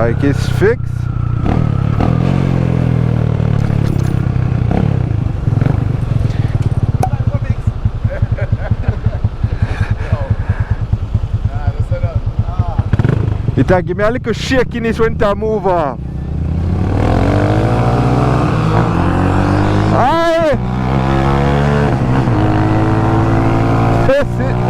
Bike is fixed. It give me a little shakiness when I move off. Aye! That's it.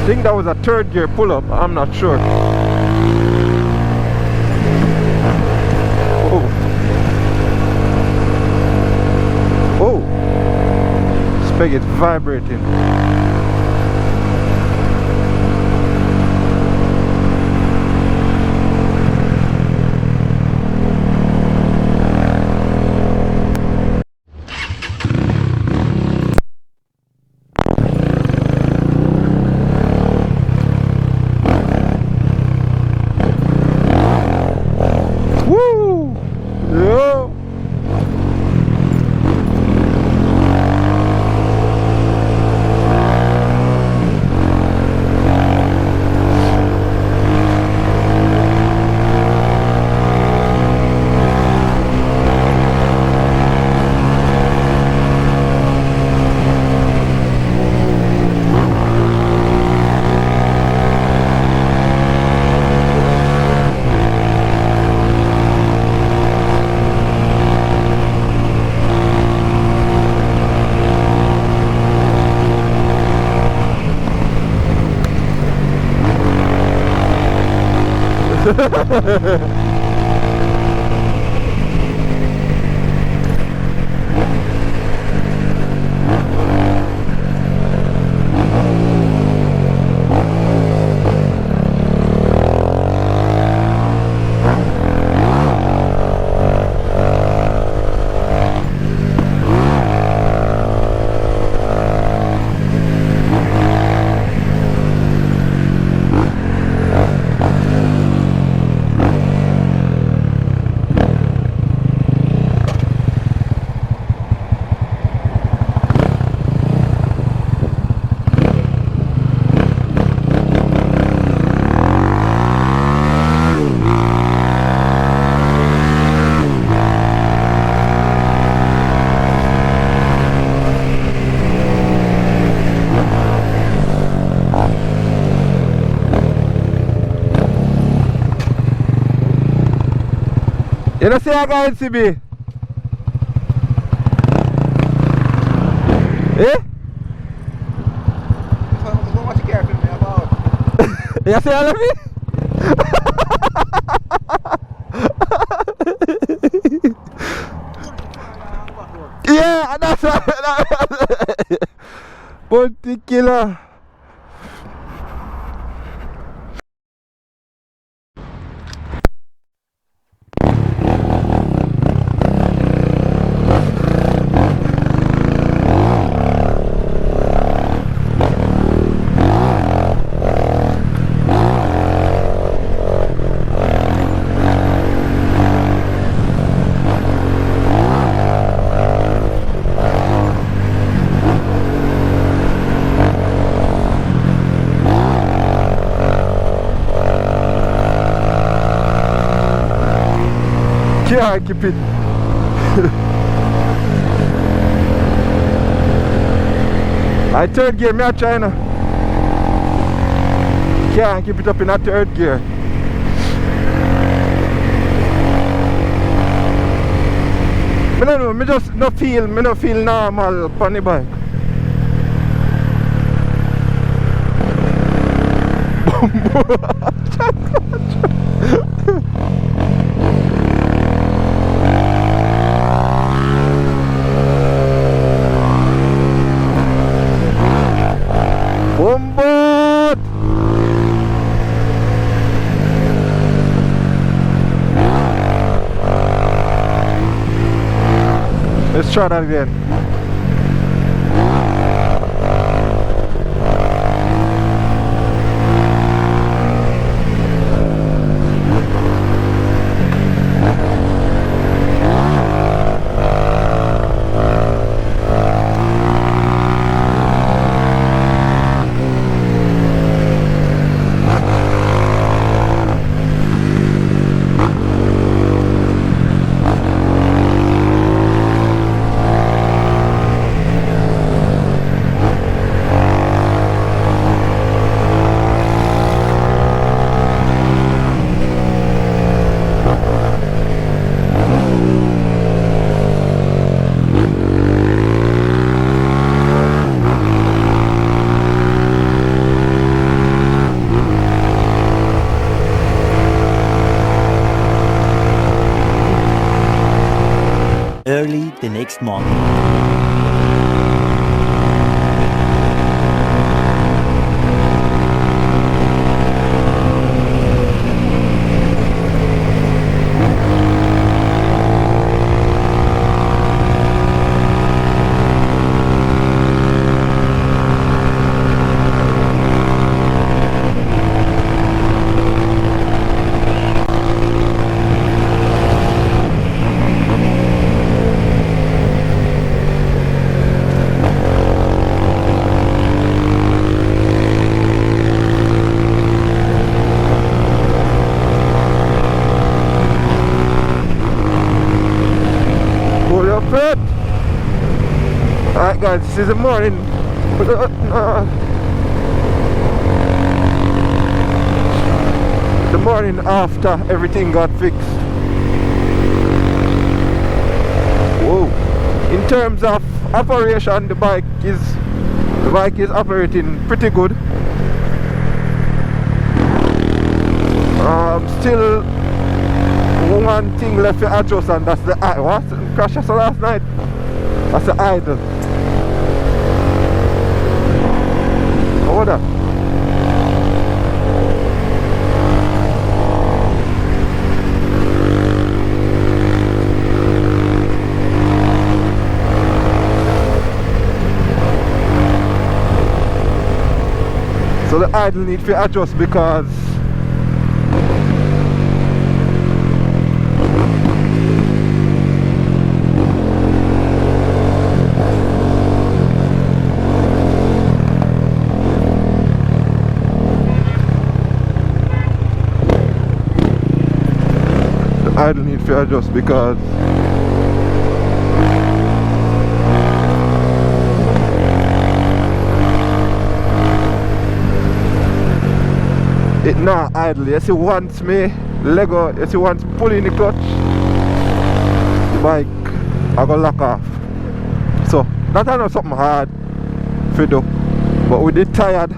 I think that was a third gear pull up, I'm not sure. Oh. Oh. Spec is vibrating. You know, say I got NCB. Eh? So much care for me about. You say all of me? Yeah, that's right. Bounty killer. parky pit. I third gear, me a try now. Can't keep it up in a third gear. Me no know, me just no feel normal on the bike. Bombot! Let's try that again. Early the next morning. Alright guys, this is the morning. The morning after everything got fixed. Whoa. In terms of operation, the bike is operating pretty good. Still one thing left to adjust, and that's the what? Crash last night. That's the idle. Hold up. So the idle need to adjust because idle need to adjust because it not idle. You see, once me Lego, you see, once pulling the clutch, the bike I go lock off. So that I know something hard to do, but we did tired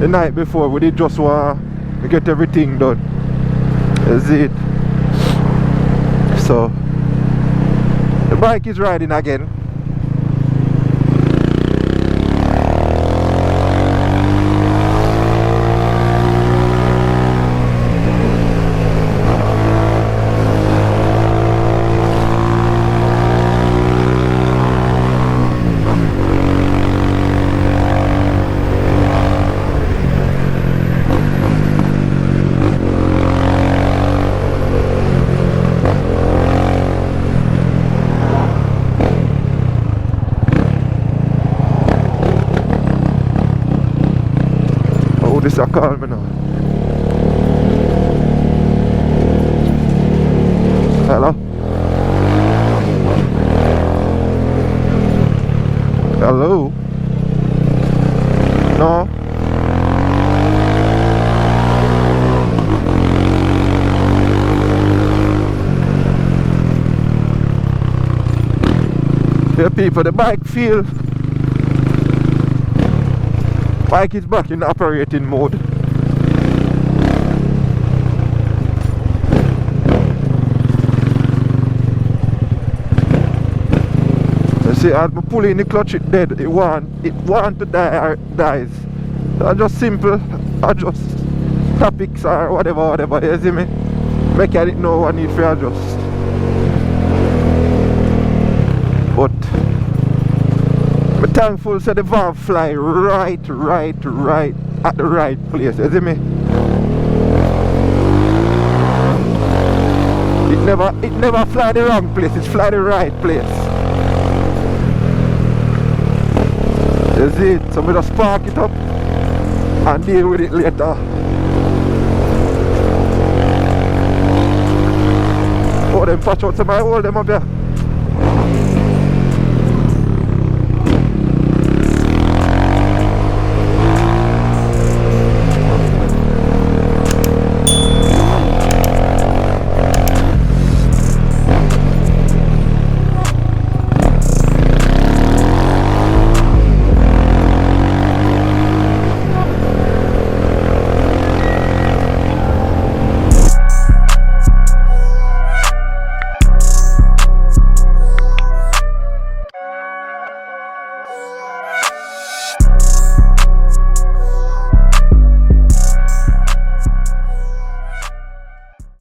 the night before. We did just want to get everything done. Is it? So the bike is riding again. This I call me now. Hello? Hello? No? Yeah, people, the bike is back in operating mode. You see, as I pull in the clutch, it dead. It want to die or it dies. So I just simple adjust topics or whatever, you see me? Make it know what I need to adjust. But I'm thankful that the valve fly right at the right place, you see me? It never fly the wrong place, it fly the right place. You see it? So we just spark it up and deal with it later. Oh, them patch out, so I hold them up here.